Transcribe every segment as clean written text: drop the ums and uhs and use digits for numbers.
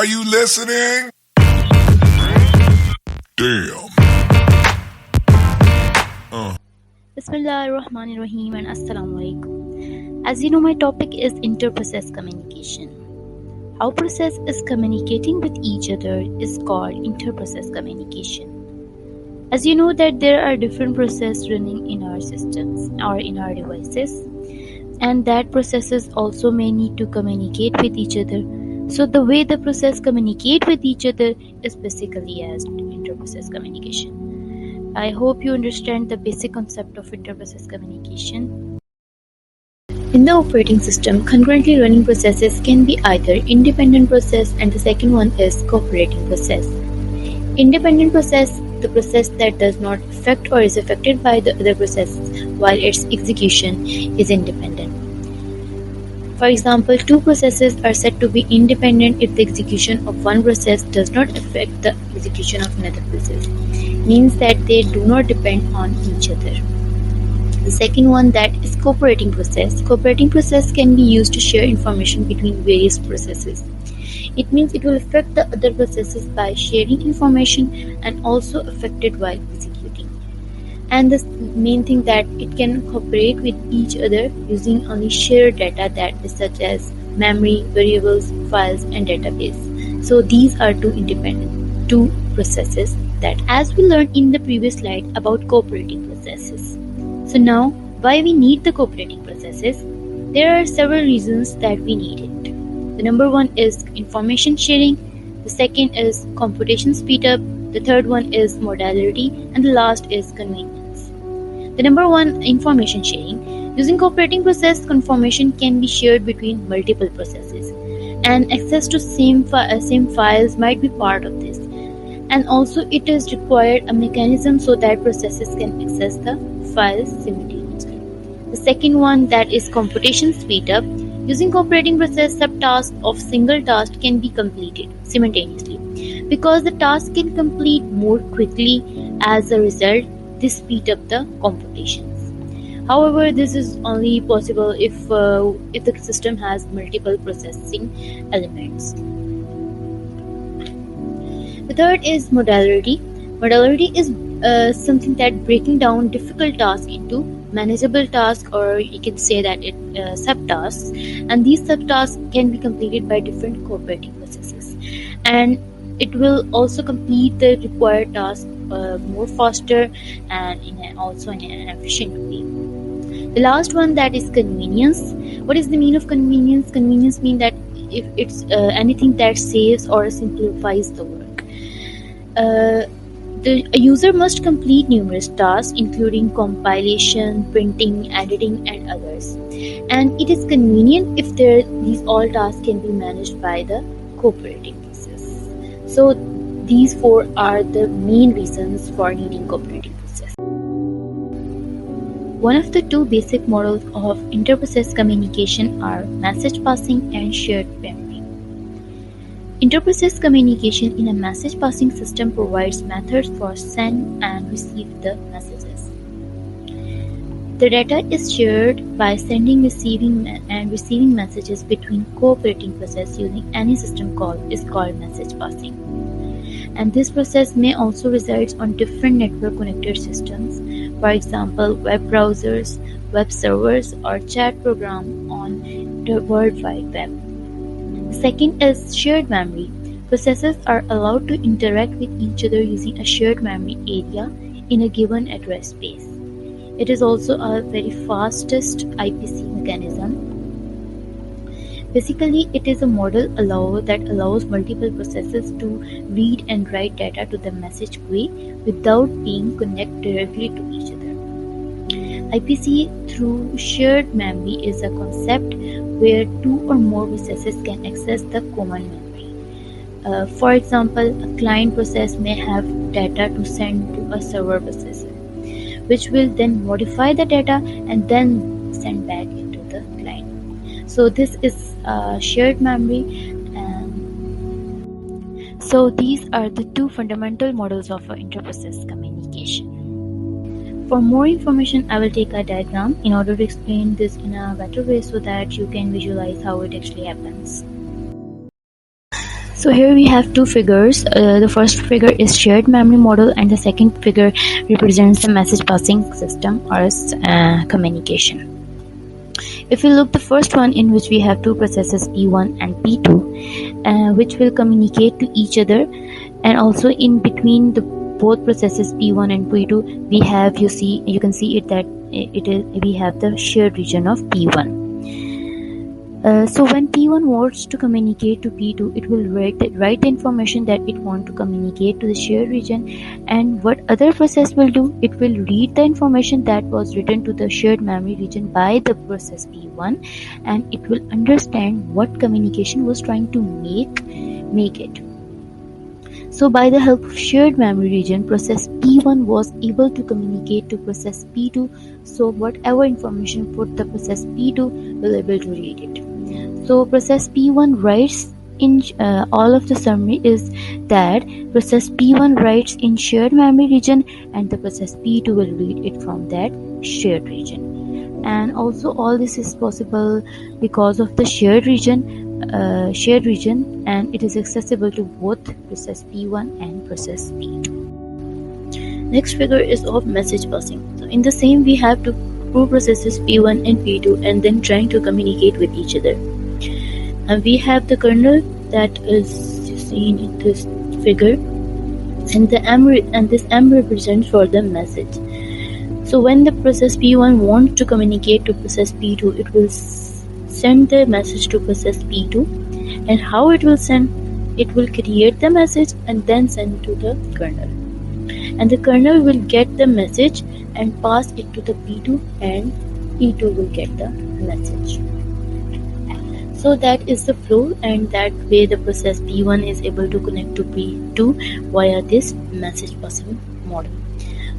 Are you listening? Damn. Bismillahirrahmanirrahim and Assalamu alaikum. As you know, my topic is inter-process communication. How process is communicating with each other is called inter-process communication. As you know that there are different processes running in our systems or in our devices, and that processes also may need to communicate with each other. So the way the process communicate with each other is basically as inter-process communication. I hope you understand the basic concept of inter-process communication. In the operating system, concurrently running processes can be either independent process and the second one is cooperating process. Independent process, the process that does not affect or is affected by the other process while its execution is independent. For example, two processes are said to be independent if the execution of one process does not affect the execution of another process. Means that they do not depend on each other. The second one, that is cooperating process. Cooperating process can be used to share information between various processes. It means it will affect the other processes by sharing information and also affect it while executing. And the main thing that it can cooperate with each other using only shared data, that is such as memory, variables, files and database. So these are two processes that, as we learned in the previous slide about cooperating processes. So now, why we need the cooperating processes? There are several reasons that we need it. The number one is information sharing, the second is computation speed up, the third one is modality, and the last is convenience. The number one, information sharing. Using cooperating process, information can be shared between multiple processes, and access to same files might be part of this. And also it is required a mechanism so that processes can access the files simultaneously. The second one, that is computation speed up. Using cooperating process, subtasks of single task can be completed simultaneously. Because the task can complete more quickly, as a result, this speed up the computations. However, this is only possible if the system has multiple processing elements. The third is modality. Modality is something that breaking down difficult tasks into manageable tasks, or you can say that it subtasks, and these subtasks can be completed by different cooperating processes, and it will also complete the required task more faster and also in an efficient way. The last one, that is convenience. What is the meaning of convenience? Convenience means that if it's anything that saves or simplifies the work. A user must complete numerous tasks including compilation, printing, editing and others. And it is convenient if these all tasks can be managed by the cooperating process. So these four are the main reasons for needing cooperating process. One of the two basic models of inter-process communication are message passing and shared memory. Inter-process communication in a message passing system provides methods for send and receive the messages. The data is shared by sending, receiving and receiving messages between cooperating process using any system call is called message passing. And this process may also reside on different network connected systems, for example web browsers, web servers or chat program on the World Wide Web. The second is shared memory. Processes are allowed to interact with each other using a shared memory area in a given address space. It is also a very fastest IPC mechanism. Basically, it is a model that allows multiple processes to read and write data to the message queue without being connected directly to each other. IPC through shared memory is a concept where two or more processes can access the common memory. For example, a client process may have data to send to a server processor, which will then modify the data and then send back into the client. So this is shared memory. So these are the two fundamental models of inter-process communication. For more information, I will take a diagram in order to explain this in a better way so that you can visualize how it actually happens. So here we have two figures. The first figure is shared memory model, and the second figure represents the message passing system, or communication. If we look the first one, in which we have two processes P1 and P2, which will communicate to each other, and also in between the both processes P1 and P2, we have you can see it that we have the shared region of P1. So when P1 wants to communicate to P2, it will write the information that it wants to communicate to the shared region, and what other process will do, it will read the information that was written to the shared memory region by the process P1, and it will understand what communication was trying to make it. So by the help of shared memory region, process P1 was able to communicate to process P2, so whatever information put the process P2 will able to read it. So process P1 writes in all of the summary is that process P1 writes in shared memory region, and the process P2 will read it from that shared region. And also all this is possible because of the shared region, and it is accessible to both process P1 and process P2. Next figure is of message passing. So in the same, we have two processes P1 and P2, and then trying to communicate with each other. And we have the kernel that is seen in this figure, and this M represents for the message. So when the process P1 wants to communicate to process P2, it will send the message to process P2, and how it will send, it will create the message and then send to the kernel, and the kernel will get the message and pass it to the P2, and P2 will get the message. So that is the flow, and that way the process P1 is able to connect to P2 via this message passing model.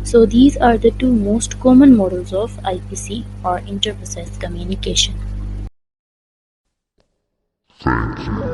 So these are the two most common models of IPC, or inter-process communication. Thank you.